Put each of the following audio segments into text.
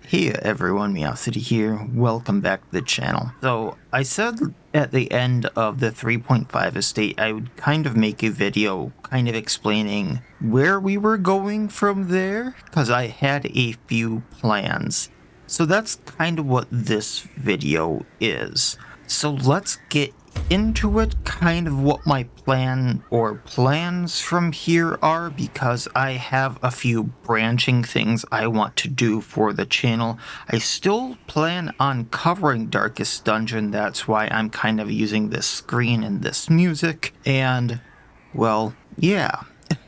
Hey everyone, Miacidae here. Welcome back to the channel. So I said at the end of the 3.5 estate I would kind of make a video kind of explaining where we were going from there, because I had a few plans. So that's kind of what this video is. So let's get into it, kind of what my plan or plans from here are, because I have a few branching things I want to do for the channel. I still plan on covering Darkest Dungeon, that's why I'm kind of using this screen and this music, and well, yeah.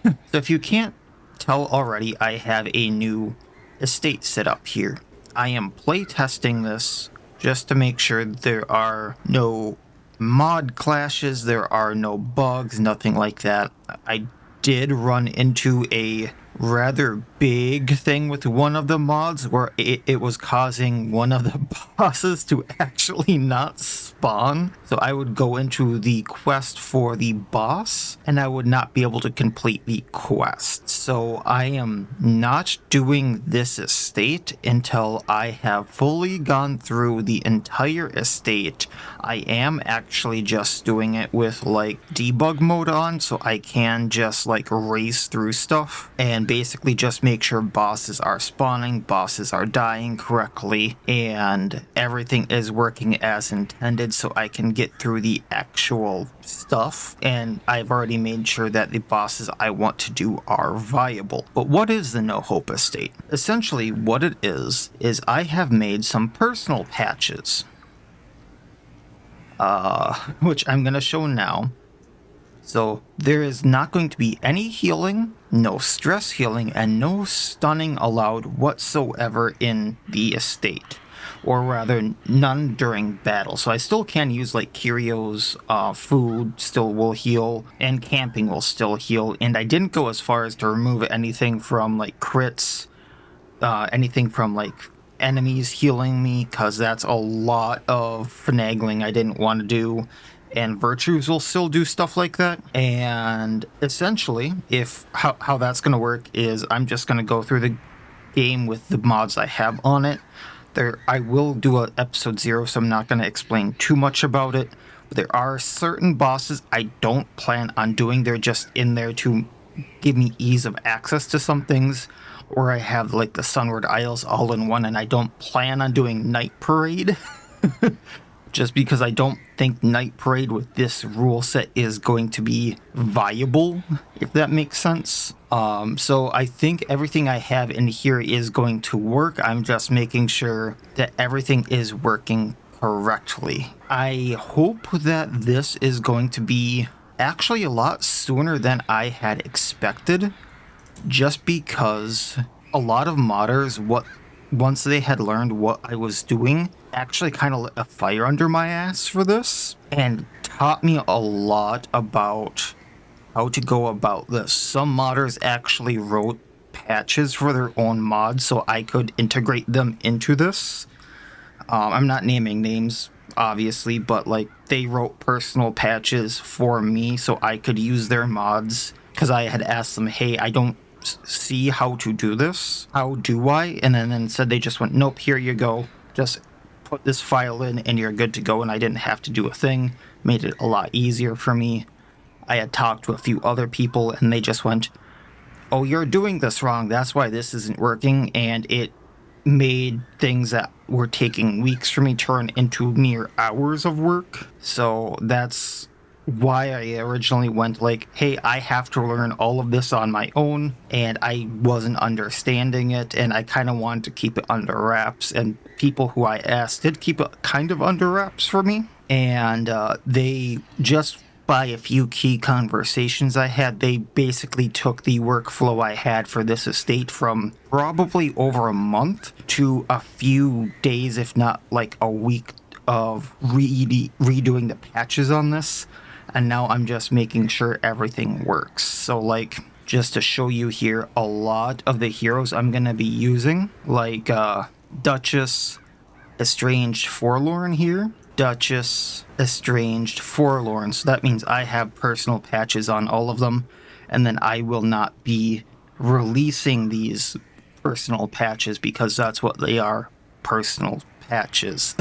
So if you can't tell already, I have a new estate set up here. I am playtesting this just to make sure there are no mod clashes, there are no bugs, nothing like that. I did run into a rather big thing with one of the mods where it was causing one of the bosses to actually not spawn. So I would go into the quest for the boss and I would not be able to complete the quest. So I am not doing this estate until I have fully gone through the entire estate. I am actually just doing it with like debug mode on, so I can just like race through stuff and basically just make sure bosses are spawning, bosses are dying correctly, and everything is working as intended so I can get through the actual stuff. And I've already made sure that the bosses I want to do are viable. But what is the No Hope Estate? Essentially what it is I have made some personal patches, which I'm going to show now. So there is not going to be any healing, no stress healing, and no stunning allowed whatsoever in the estate. Or rather, none during battle. So I still can use like curios, food still will heal, and camping will still heal. And I didn't go as far as to remove anything from like crits, anything from like enemies healing me, because that's a lot of finagling I didn't want to do. And virtues will still do stuff like that. And essentially, how that's going to work is I'm just going to go through the game with the mods I have on it. I will do an episode 0, so I'm not going to explain too much about it. But there are certain bosses I don't plan on doing. They're just in there to give me ease of access to some things. Or I have like the Sunward Isles all in one, and I don't plan on doing Night Parade. Just because I don't think Night Parade with this rule set is going to be viable, if that makes sense. So I think everything I have in here is going to work. I'm just making sure that everything is working correctly. I hope that this is going to be actually a lot sooner than I had expected, just because a lot of modders, once they had learned what I was doing, actually kind of lit a fire under my ass for this and taught me a lot about how to go about this. Some modders actually wrote patches for their own mods so I could integrate them into this. I'm not naming names, obviously, but like they wrote personal patches for me so I could use their mods, because I had asked them, hey, I don't see how to do this, how do I? And then said they just went, nope, here you go, just put this file in and you're good to go. And I didn't have to do a thing, made it a lot easier for me. I had talked to a few other people and they just went, oh, you're doing this wrong, that's why this isn't working. And it made things that were taking weeks for me turn into mere hours of work. So that's why I originally went like, hey, I have to learn all of this on my own, and I wasn't understanding it, and I kind of wanted to keep it under wraps, and people who I asked did keep it kind of under wraps for me, and they just, by a few key conversations I had, they basically took the workflow I had for this estate from probably over a month to a few days, if not like a week, of redoing the patches on this. And now I'm just making sure everything works. So like, just to show you here, a lot of the heroes I'm going to be using, like Duchess, Estranged, Forlorn here. Duchess, Estranged, Forlorn. So that means I have personal patches on all of them. And then I will not be releasing these personal patches, because that's what they are, personal patches.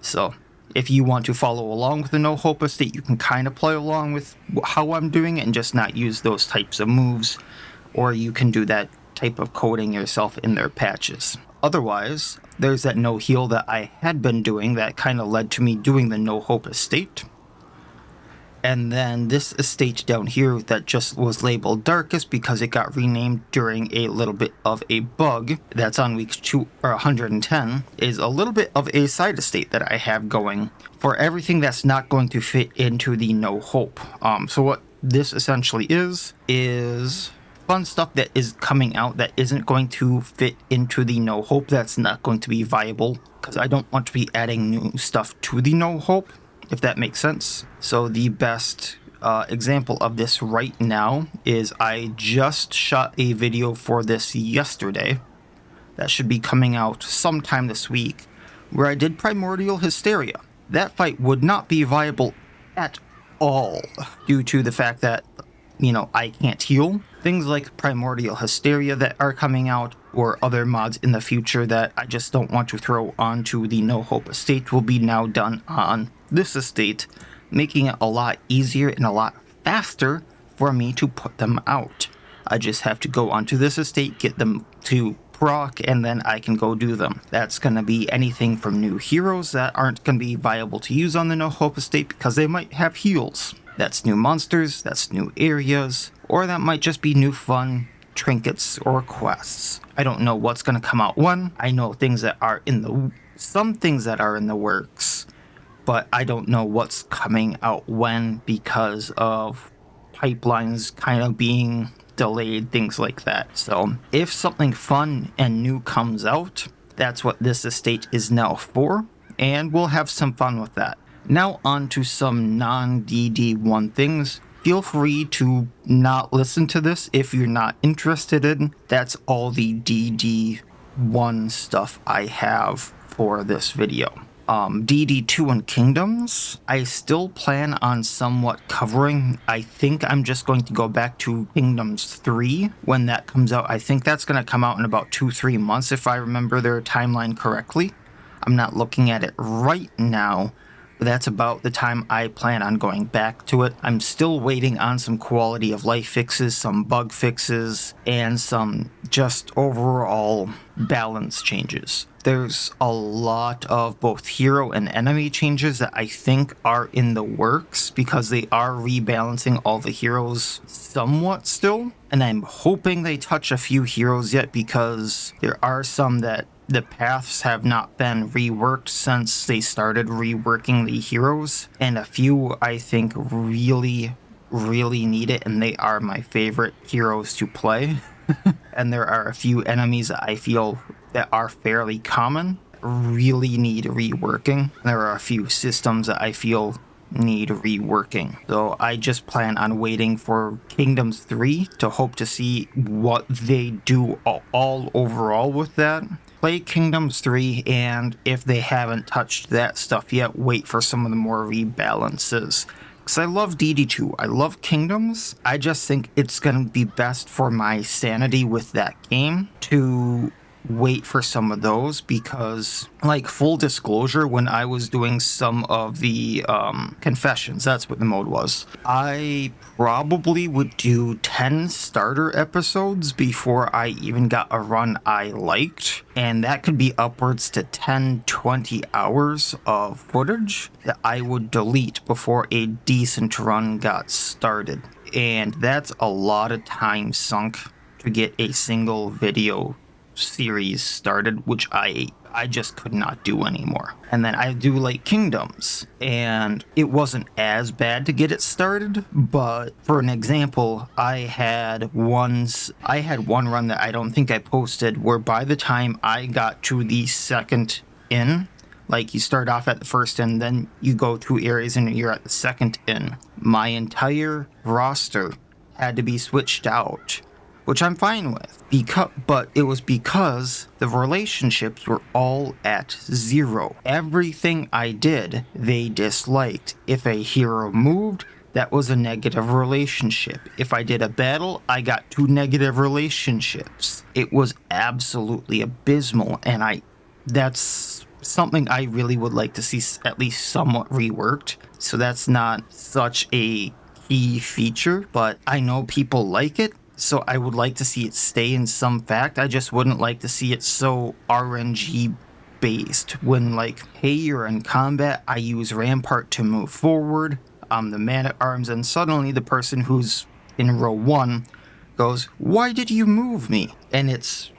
So if you want to follow along with the No Hope Estate, you can kind of play along with how I'm doing it and just not use those types of moves, or you can do that type of coding yourself in their patches. Otherwise, there's that no heal that I had been doing that kind of led to me doing the No Hope Estate. And then this estate down here that just was labeled Darkest because it got renamed during a little bit of a bug that's on week 110 is a little bit of a side estate that I have going for everything that's not going to fit into the No Hope. So what this essentially is fun stuff that is coming out that isn't going to fit into the No Hope, that's not going to be viable, because I don't want to be adding new stuff to the No Hope, if that makes sense. So the best example of this right now is I just shot a video for this yesterday that should be coming out sometime this week, where I did Primordial Hysteria. That fight would not be viable at all due to the fact that, I can't heal. Things like Primordial Hysteria that are coming out, or other mods in the future that I just don't want to throw onto the No Hope Estate, will be now done on this estate, making it a lot easier and a lot faster for me to put them out. I just have to go onto this estate, get them to proc, and then I can go do them. That's going to be anything from new heroes that aren't going to be viable to use on the No Hope Estate because they might have heals. That's new monsters, that's new areas, or that might just be new fun trinkets or quests. I don't know what's going to come out when. I know things that are some things that are in the works, but I don't know what's coming out when because of pipelines kind of being delayed, things like that. So if something fun and new comes out, that's what this estate is now for, and we'll have some fun with that. Now on to some non-DD1 things. Feel free to not listen to this if you're not interested in. That's all the DD1 stuff I have for this video. DD2 And Kingdoms, I still plan on somewhat covering. I think I'm just going to go back to Kingdoms 3 when that comes out. I think that's going to come out in about 2-3 months if I remember their timeline correctly. I'm not looking at it right now, but that's about the time I plan on going back to it. I'm still waiting on some quality of life fixes, some bug fixes, and some just overall balance changes. There's a lot of both hero and enemy changes that I think are in the works because they are rebalancing all the heroes somewhat still. And I'm hoping they touch a few heroes yet because there are some that the paths have not been reworked since they started reworking the heroes. And a few I think really need it, and they are my favorite heroes to play. And there are a few enemies that I feel that are fairly common, really need reworking. There are a few systems that I feel need reworking. So I just plan on waiting for Kingdoms 3 to hope to see what they do all overall with that. Play Kingdoms 3, and if they haven't touched that stuff yet, wait for some of the more rebalances. Because I love DD2, I love Kingdoms, I just think it's going to be best for my sanity with that game to wait for some of those, because, like, full disclosure, when I was doing some of the confessions, that's what the mode was, I probably would do 10 starter episodes before I even got a run I liked, and that could be upwards to 10-20 hours of footage that I would delete before a decent run got started, and that's a lot of time sunk to get a single video series started, which I just could not do anymore. And then I do like Kingdoms, and it wasn't as bad to get it started, but for an example, I had one run that I don't think I posted, where by the time I got to the second inn, like you start off at the first inn, then you go through areas and you're at the second inn, my entire roster had to be switched out, which I'm fine with, but it was because the relationships were all at 0. Everything I did, they disliked. If a hero moved, that was a negative relationship. If I did a battle, I got 2 negative relationships. It was absolutely abysmal, and that's something I really would like to see at least somewhat reworked. So that's not such a key feature, but I know people like it, so I would like to see it stay in some fact. I just wouldn't like to see it so RNG based when, like, hey, you're in combat, I use Rampart to move forward, I'm the man at arms, and suddenly the person who's in row 1 goes, why did you move me? And it's,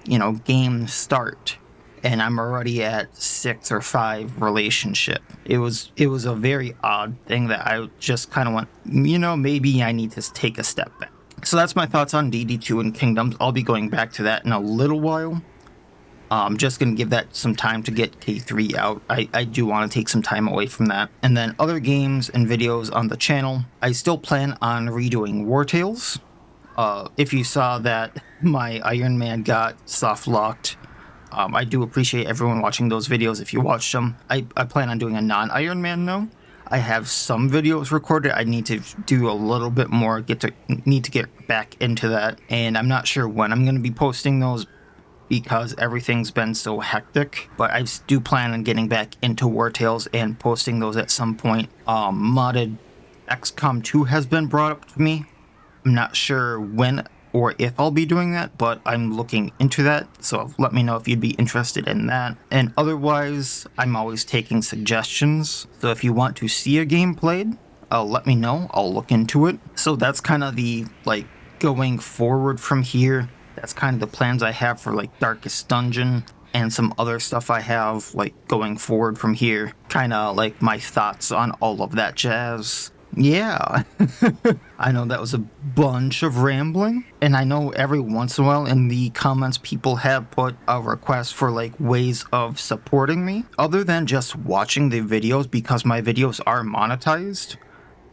game start, and I'm already at 6 or 5 relationship. It was a very odd thing that I just kind of went, maybe I need to take a step back. So that's my thoughts on DD2 and Kingdoms. I'll be going back to that in a little while. I'm just going to give that some time to get K3 out. I do want to take some time away from that. And then other games and videos on the channel. I still plan on redoing War Tales. If you saw that my Iron Man got soft locked, I do appreciate everyone watching those videos if you watched them. I plan on doing a non-Iron Man now. I have some videos recorded. I need to do a little bit more, need to get back into that. And I'm not sure when I'm going to be posting those, because everything's been so hectic, but I do plan on getting back into War Tales and posting those at some point. Modded XCOM 2 has been brought up to me. I'm not sure when or if I'll be doing that, but I'm looking into that, so let me know if you'd be interested in that. And otherwise, I'm always taking suggestions, so if you want to see a game played, let me know, I'll look into it. So that's kind of the, going forward from here. That's kind of the plans I have for, Darkest Dungeon and some other stuff I have, going forward from here. Kind of, my thoughts on all of that jazz. Yeah. I know that was a bunch of rambling. And I know every once in a while in the comments people have put a request for, ways of supporting me. Other than just watching the videos, because my videos are monetized,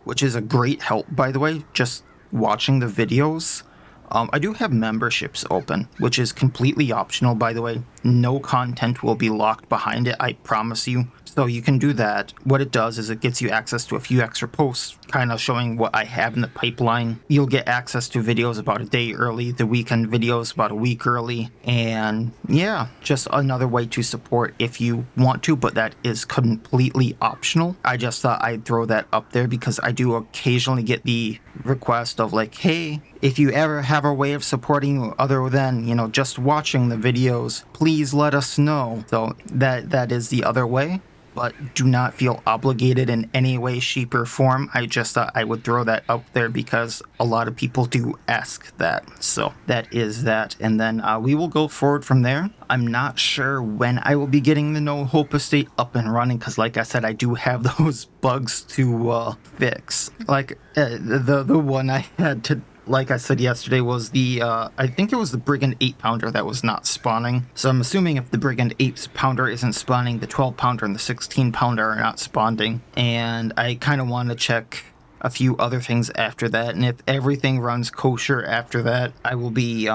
which is a great help, by the way, just watching the videos. I do have memberships open, which is completely optional, by the way. No content will be locked behind it, I promise you. So you can do that. What it does is it gets you access to a few extra posts, kind of showing what I have in the pipeline. You'll get access to videos about a day early, the weekend videos about a week early, and yeah, just another way to support if you want to, but that is completely optional. I just thought I'd throw that up there because I do occasionally get the request of hey, if you ever have a way of supporting you other than, just watching the videos, please let us know. So that is the other way. But do not feel obligated in any way, shape, or form. I just thought I would throw that up there because a lot of people do ask that. So that is that. And then we will go forward from there. I'm not sure when I will be getting the No Hope Estate up and running because, like I said, I do have those bugs to fix. The one I had to... Like I said yesterday, was the, I think it was the Brigand 8-pounder that was not spawning. So I'm assuming if the Brigand 8-pounder isn't spawning, the 12-pounder and the 16-pounder are not spawning. And I kind of want to check a few other things after that. And if everything runs kosher after that, I will be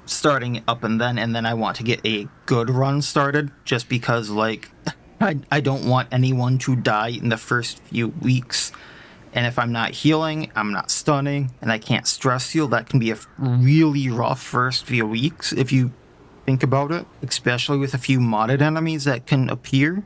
starting up and then I want to get a good run started. Just because, I don't want anyone to die in the first few weeks. And if I'm not healing, I'm not stunning, and I can't stress heal, that can be a really rough first few weeks if you think about it, especially with a few modded enemies that can appear.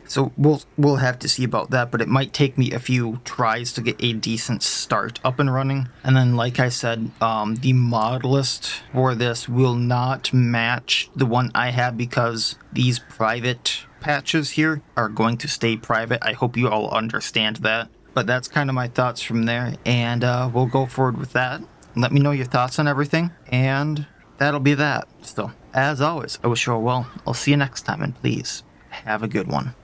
So we'll have to see about that, but it might take me a few tries to get a decent start up and running. And then, like I said, the mod list for this will not match the one I have because these private patches here are going to stay private. I hope you all understand that. But that's kind of my thoughts from there, and we'll go forward with that. Let me know your thoughts on everything, and that'll be that. So, as always, I wish you all well. I'll see you next time, and please, have a good one.